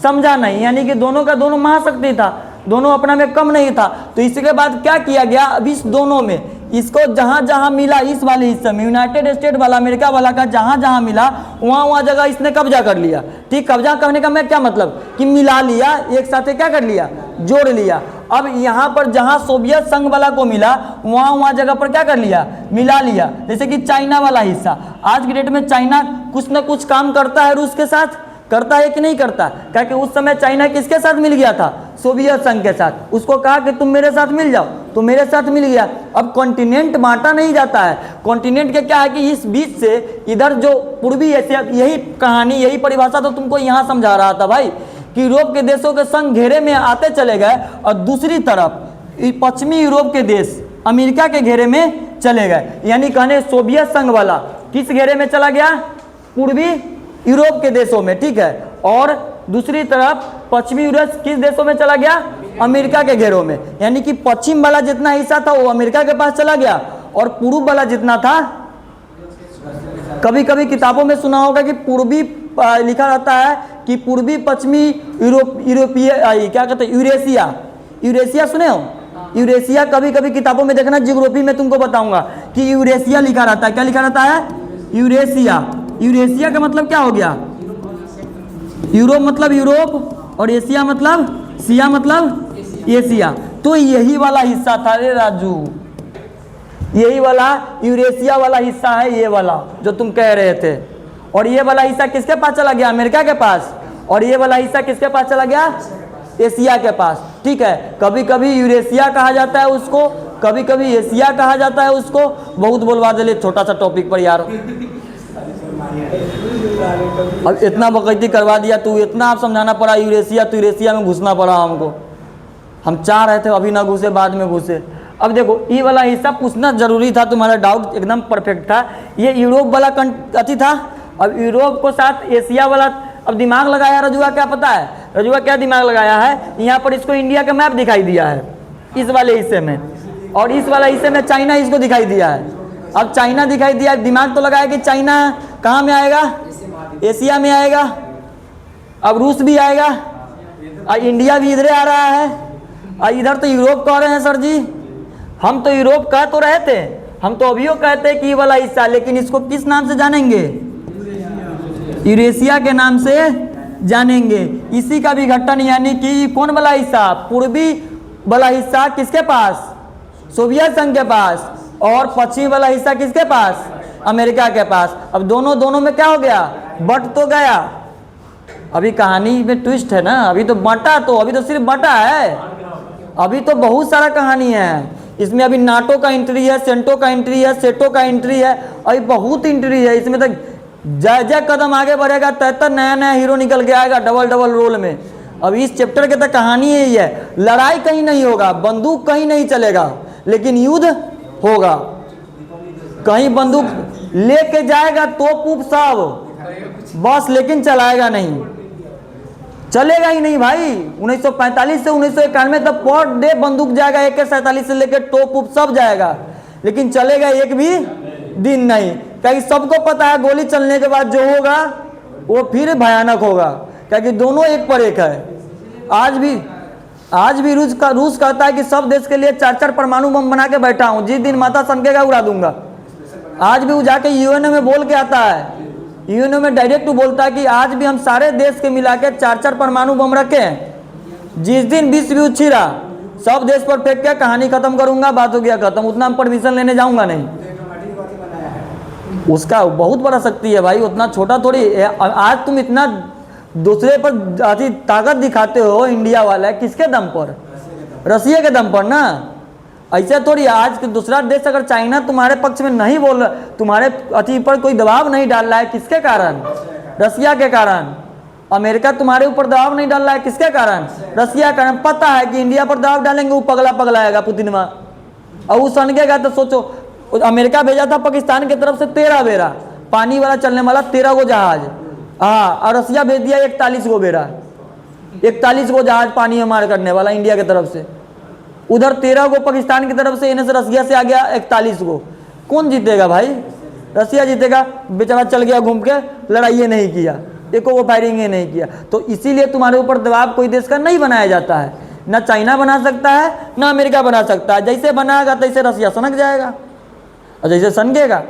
समझा नहीं, यानी कि दोनों का दोनों महाशक्ति था, दोनों अपना में कम नहीं था। तो इसके बाद क्या किया गया? अब इस दोनों में इसको जहां जहां मिला, इस वाले हिस्से में यूनाइटेड स्टेट वाला, अमेरिका वाला का जहां जहां मिला वहां जगह इसने कब्जा कर लिया। ठीक, कब्जा करने का मैं क्या मतलब कि मिला लिया, एक साथ क्या कर लिया? जोड़ लिया। अब यहाँ पर जहां सोवियत संघ वाला को मिला वहां जगह पर क्या कर लिया? मिला लिया। जैसे कि चाइना वाला हिस्सा, आज की डेट में चाइना कुछ न कुछ काम करता है रूस के साथ, करता है कि नहीं करता? क्योंकि उस समय चाइना किसके साथ मिल गया था? सोवियत संघ के साथ। उसको कहा कि तुम मेरे साथ मिल जाओ, तो मेरे साथ मिल गया। अब कॉन्टिनेंट बांटा नहीं जाता है। कॉन्टिनेंट के क्या है कि इस बीच से इधर जो पूर्वी एशिया, यही कहानी, यही परिभाषा तो तुमको यहाँ समझा रहा था भाई कि यूरोप के देशों के संग घेरे में आते चले गए और दूसरी तरफ पश्चिमी यूरोप के देश अमेरिका के घेरे में चले गए। यानी कहने सोवियत संघ वाला किस घेरे में चला गया? पूर्वी यूरोप के देशों में। ठीक है, और दूसरी तरफ पश्चिमी यूरोप किस देशों में चला गया? अमेरिका के घेरों में। यानी कि पश्चिम वाला जितना हिस्सा था वो अमेरिका के पास चला गया और पूर्व वाला जितना था, कभी कभी किताबों में सुना होगा कि पूर्वी लिखा रहता है कि पूर्वी पश्चिमी यूरोपीय क्या कहते हैं, यूरेशिया। यूरेशिया सुने हो? यूरेशिया कभी कभी किताबों में देखना, जियोग्राफी में तुमको बताऊंगा कि यूरेशिया लिखा रहता है। क्या लिखा रहता है? यूरेशिया। यूरेशिया का मतलब क्या हो गया? यूरोप मतलब यूरोप और एशिया मतलब, सिया मतलब एशिया। तो यही वाला हिस्सा था रे राजू, यही वाला यूरेशिया वाला हिस्सा है, ये वाला जो तुम कह रहे थे। और ये वाला हिस्सा किसके पास चला गया? अमेरिका के पास। और ये वाला हिस्सा किसके पास चला गया? एशिया के पास। ठीक है, कभी कभी यूरेशिया कहा जाता है उसको, कभी कभी एशिया कहा जाता है उसको। बहुत बोलवा दे ले छोटा सा टॉपिक पर यार, अब इतना बकैती करवा दिया तू, इतना आप समझाना पड़ा यूरेशिया, तो यूरेशिया में घुसना पड़ा हमको। हम चाह रहे थे अभी ना घुसे, बाद में घुसे। अब देखो ये वाला हिस्सा पूछना जरूरी था, तुम्हारा डाउट एकदम परफेक्ट था। ये यूरोप वाला अति था। अब यूरोप को साथ एशिया वाला, अब दिमाग लगाया रजुआ, क्या पता है रजुआ क्या दिमाग लगाया है? यहाँ पर इसको इंडिया का मैप दिखाई दिया है इस वाले हिस्से में, और इस वाला हिस्से में चाइना इसको दिखाई दिया है। अब चाइना दिखाई दिया, दिमाग तो लगाया कि चाइना कहाँ में आएगा, एशिया में आएगा। अब रूस भी आएगा और इंडिया भी इधर आ रहा है और इधर तो यूरोप कह रहे हैं सर जी। हम तो यूरोप कह तो रहे थे, हम तो अभी कहते हैं कि ये वाला हिस्सा, लेकिन इसको किस नाम से जानेंगे, यूरेशिया के नाम से जानेंगे। इसी का विघटन यानी कि कौन वाला हिस्सा, पूर्वी वाला हिस्सा किसके पास, सोवियत संघ के पास, और पश्चिमी वाला हिस्सा किसके पास, अमेरिका के पास। अब दोनों में क्या हो गया, बट तो गया। अभी कहानी में ट्विस्ट है ना, अभी तो बटा, तो अभी तो सिर्फ बटा है, अभी तो बहुत सारा कहानी है इसमें। अभी नाटो का एंट्री है, सेंटो का एंट्री है, सेटो का एंट्री है, अभी बहुत एंट्री है इसमें। तक जय कदम आगे बढ़ेगा तय नया हीरो निकल के आएगा डबल रोल में। अब इस चैप्टर के तक कहानी यही है, लड़ाई कहीं नहीं होगा, बंदूक कहीं नहीं चलेगा, लेकिन युद्ध होगा। कहीं बंदूक लेके जाएगा तोप सब बस, लेकिन चलाएगा नहीं, चलेगा ही नहीं भाई। 1945 से 1991 तक पर डे बंदूक जाएगा, AK-47 से लेकर तोप सब जाएगा, लेकिन चलेगा एक भी दिन नहीं। क्योंकि सबको पता है गोली चलने के बाद जो होगा वो फिर भयानक होगा, क्योंकि दोनों एक पर एक है। आज भी रूस कहता है कि सब देश के लिए 4-4 परमाणु बम बना के बैठा हूं, जिस दिन माता सनकेगा उड़ा दूंगा। आज भी वो जाके यूएनओ में बोल के आता है, यूएनओ में डायरेक्ट बोलता है कि आज भी हम सारे देश के मिला के 4-4 परमाणु बम रखे हैं, जिस दिन विश्व युद्ध छिड़ा सब देश पर फेंक के कहानी खत्म करूंगा, बात हो गया खत्म, उतना हम परमिशन लेने जाऊंगा नहीं। उसका बहुत बड़ा शक्ति है भाई, उतना छोटा थोड़ी। आज तुम इतना दूसरे पर अति ताकत दिखाते हो इंडिया वाला, किसके दम पर, रसिया के दम पर ना। ऐसे थोड़ी आज दूसरा देश अगर चाइना तुम्हारे पक्ष में नहीं बोल रहा, तुम्हारे अति पर कोई दबाव नहीं डाल रहा है, किसके कारण, रसिया के कारण। अमेरिका तुम्हारे ऊपर दबाव नहीं डाल रहा है, किसके कारण, रसिया के कारण। पता है कि इंडिया पर दबाव डालेंगे वो पगलाएगा पुतिनमा, और वो सनकेगा। तो सोचो, अमेरिका भेजा था पाकिस्तान की तरफ से 13 बेरा पानी वाला चलने वाला 13 गो जहाज, हाँ, और रसिया भेज दिया 41 गो बेरा, 41 गो जहाज पानी में मार करने वाला इंडिया की तरफ से। उधर 13 गो पाकिस्तान की तरफ से, इन्हें से रसिया से आ गया 41 गो। कौन जीतेगा भाई, रसिया जीतेगा, बेचारा चल गया घूम के, लड़ाई नहीं किया, एको वो फायरिंग नहीं किया। तो इसीलिए तुम्हारे ऊपर दबाव कोई देश का नहीं बनाया जाता है, ना चाइना बना सकता है ना अमेरिका बना सकता है। जैसे बनाएगा तैसे रसिया सनक जाएगा, और जैसे सनकेगा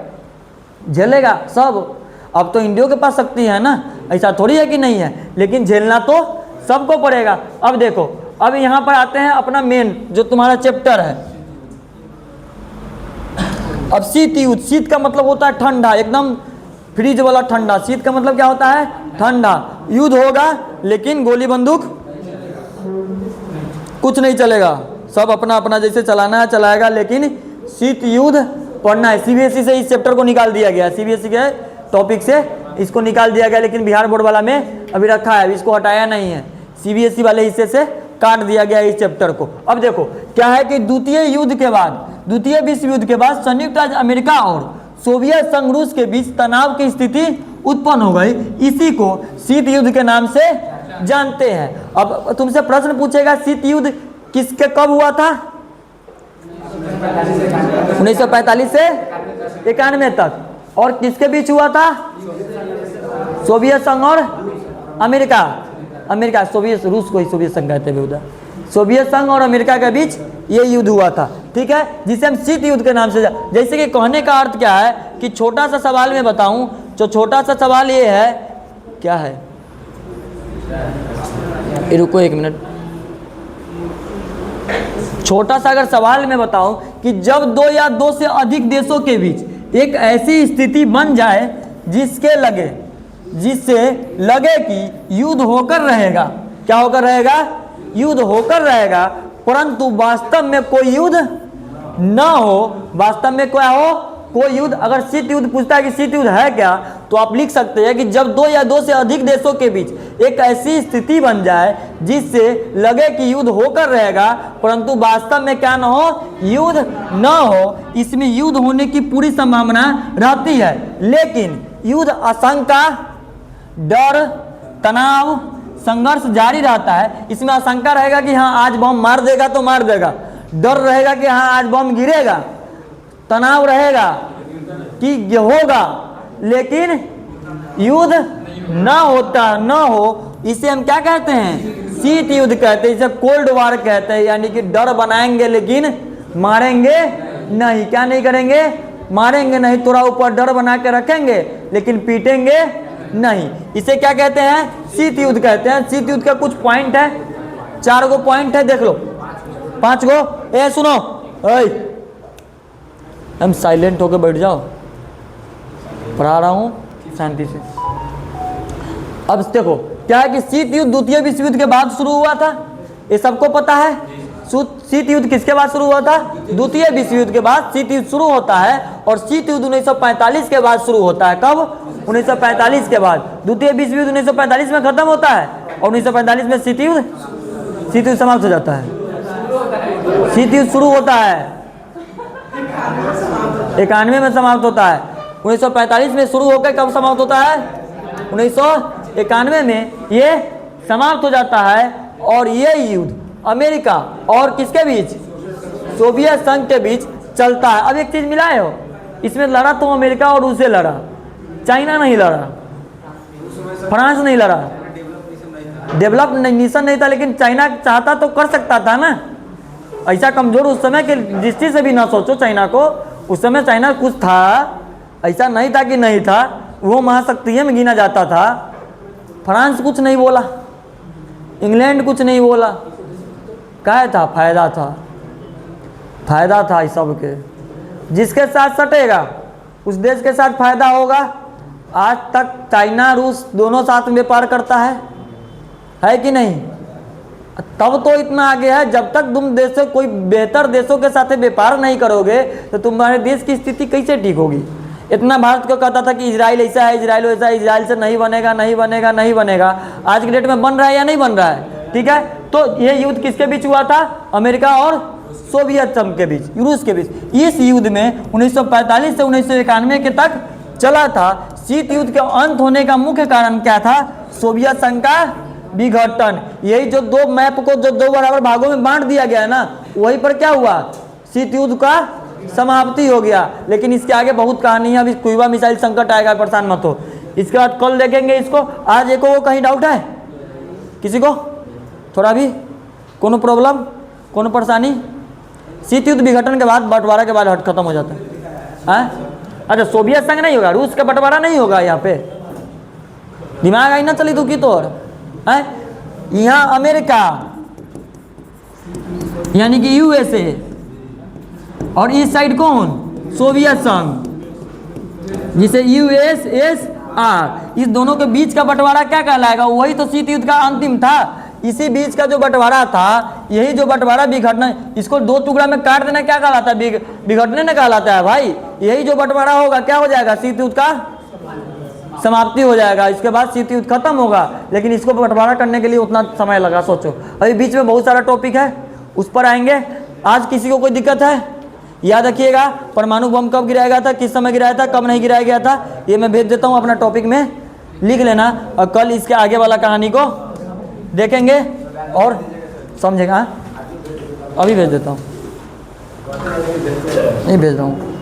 झेलेगा सब। अब तो इंडिया के पास शक्ति है ना, ऐसा थोड़ी है कि नहीं है, लेकिन झेलना तो सबको पड़ेगा। अब देखो, अब यहां पर आते हैं अपना मेन जो तुम्हारा चैप्टर है। अब शीत युद्ध, शीत का मतलब होता है ठंडा, एकदम फ्रीज वाला ठंडा। शीत का मतलब क्या होता है, ठंडा। युद्ध होगा लेकिन गोली बंदूक कुछ नहीं चलेगा, सब अपना अपना जैसे चलाना है चलाएगा, लेकिन शीत युद्ध पढ़ना है। सीबीएसई से इस चैप्टर को निकाल दिया गया, सीबीएसई के टॉपिक से इसको निकाल दिया गया, लेकिन बिहार बोर्ड वाला में अभी रखा है, इसको हटाया नहीं है। सीबीएसई वाले हिस्से से काट दिया गया इस चैप्टर को। अब देखो क्या है कि द्वितीय विश्व युद्ध के बाद संयुक्त राज्य अमेरिका और सोवियत संघ रूस के बीच तनाव की स्थिति उत्पन्न हो गई। इसी को शीत युद्ध के नाम से जानते हैं। अब तुमसे प्रश्न पूछेगा, शीत युद्ध किसके कब हुआ था, 1945 से 91 तक, और किसके बीच हुआ था, सोवियत संघ और अमेरिका सोवियत, रूस को ही सोवियत संघ कहते हैं उधर, सोवियत संघ और अमेरिका के बीच ये युद्ध हुआ था, ठीक है, जिसे हम शीत युद्ध के नाम से जैसे कि कहने का अर्थ क्या है कि छोटा सा सवाल में बताऊं, जो छोटा सा सवाल ये है, क्या है, रुको एक मिनट, छोटा सा अगर सवाल में बताऊं कि जब 2 या 2 से अधिक देशों के बीच एक ऐसी स्थिति बन जाए जिससे लगे कि युद्ध होकर रहेगा, क्या होकर रहेगा, युद्ध होकर रहेगा, परंतु वास्तव में कोई युद्ध ना हो, वास्तव में क्या हो, कोई युद्ध। अगर शीत युद्ध पूछता है कि शीत युद्ध है क्या, तो आप लिख सकते हैं कि जब 2 या 2 से अधिक देशों के बीच एक ऐसी स्थिति बन जाए जिससे लगे कि युद्ध होकर रहेगा, परंतु वास्तव में क्या ना हो, युद्ध ना हो। इसमें युद्ध होने की पूरी संभावना रहती है, लेकिन युद्ध आशंका, डर, तनाव, संघर्ष जारी रहता है। इसमें आशंका रहेगा कि हाँ आज बम मार देगा तो मार देगा, डर रहेगा कि हाँ आज बम गिरेगा, तनाव रहेगा कि ये होगा, लेकिन युद्ध ना होता ना हो, इसे हम क्या कहते हैं? शीत युद्ध कहते हैं, इसे कोल्ड वार कहते हैं। यानी कि डर बनाएंगे लेकिन मारेंगे नहीं। क्या नहीं करेंगे? मारेंगे नहीं, थोड़ा ऊपर डर बना के रखेंगे लेकिन पीटेंगे नहीं। इसे क्या कहते हैं? शीत युद्ध कहते हैं। शीत युद्ध का कुछ पॉइंट है, 4 गो पॉइंट है, देख लो 5 गो। ए सुनो, हम साइलेंट होके बैठ जाओ, पढ़ा रहा हूँ शांति से। अब देखो क्या है कि शीत युद्ध द्वितीय विश्व युद्ध के बाद शुरू हुआ था, ये सबको पता है। शीत युद्ध किसके बाद शुरू हुआ था? द्वितीय विश्व युद्ध के बाद शीत युद्ध शुरू होता है। और शीत युद्ध 1945 के बाद शुरू होता है। कब? 1945 के बाद। द्वितीय विश्व युद्ध 1945 में खत्म होता है और 1945 में शीत युद्ध समाप्त हो जाता है। शीत युद्ध शुरू होता है 91 में समाप्त होता है। 1945 में शुरू होकर कब समाप्त होता है? 1991 में ये समाप्त हो जाता है। और ये युद्ध अमेरिका और किसके बीच? सोवियत संघ के बीच चलता है। अब एक चीज मिलाए हो, इसमें लड़ा तो अमेरिका और रूस से लड़ा, चाइना नहीं लड़ा, फ्रांस नहीं लड़ा, डेवलप नेशन नहीं था। लेकिन चाइना चाहता तो कर सकता था ना, ऐसा कमजोर उस समय के दृष्टि से भी ना सोचो चाइना को। उस समय चाइना कुछ था, ऐसा नहीं था कि नहीं था, वो महाशक्ति में गिना जाता था। फ्रांस कुछ नहीं बोला, इंग्लैंड कुछ नहीं बोला, क्या था? फायदा था, फायदा था इस सब के। जिसके साथ सटेगा उस देश के साथ फायदा होगा। आज तक चाइना रूस दोनों साथ में व्यापार करता है कि नहीं? तब तो इतना आगे है, जब तक तुम देश से कोई बेहतर देशों के साथ व्यापार नहीं करोगे तो तुम्हारे देश की स्थिति कैसे ठीक होगी? इतना भारत को कहता था कि इजराइल ऐसा है, इजराइल वैसा है, इजराइल से नहीं बनेगा, नहीं बनेगा, नहीं बनेगा। आज के डेट में बन रहा है या नहीं बन रहा है? ठीक है, तो ये युद्ध किसके बीच हुआ था? अमेरिका और सोवियत संघ के बीच, रूस के बीच। इस युद्ध में 1945 से 1991 के तक चला था। शीत युद्ध के अंत होने का मुख्य कारण क्या था? सोवियत संघ का विघटन। यही जो दो मैप को जो 2 बराबर भागों में बांट दिया गया है ना, वहीं पर क्या हुआ? शीत युद्ध का समाप्ति हो गया। लेकिन इसके आगे बहुत कहानी है। अभी क्यूबा मिसाइल संकट आएगा, परेशान मत हो। इसके बाद कल देखेंगे इसको। आज एको वो कहीं डाउट है किसी को? थोड़ा भी कोनो प्रॉब्लम, कोनो परेशानी? शीत युद्ध विघटन के बाद, बंटवारा के बाद हट खत्म हो जाता है। अच्छा, सोवियत संघ नहीं होगा, रूस का बंटवारा नहीं होगा। यहाँ पे दिमाग आई ना चली तू की तोड़ है। यहाँ अमेरिका यानी कि यूएसए और इस साइड कौन? सोवियत संघ, जिसे यूएसएसआर। इस दोनों के बीच का बंटवारा क्या कहलाएगा? वही तो शीत युद्ध का अंतिम था। इसी बीच का जो बंटवारा था, यही जो बंटवारा विघटना, इसको 2 टुकड़ा में काट देना क्या कहलाता है? विघटने ने कहलाता है भाई। यही जो बंटवारा होगा क्या हो जाएगा? शीत युद्ध का समाप्ति हो जाएगा। इसके बाद शीत युद्ध खत्म होगा। लेकिन इसको बंटवारा करने के लिए उतना समय लगा, सोचो। अभी बीच में बहुत सारा टॉपिक है, उस पर आएंगे। आज किसी को कोई दिक्कत है? याद रखिएगा, परमाणु बम कब गिराया गया था, किस समय गिराया था, कब नहीं गिराया गया था, ये मैं भेज देता हूँ अपना टॉपिक में, लिख लेना। और कल इसके आगे वाला कहानी को देखेंगे और समझेगा। अभी भेज देता हूँ, नहीं भेज रहा हूँ।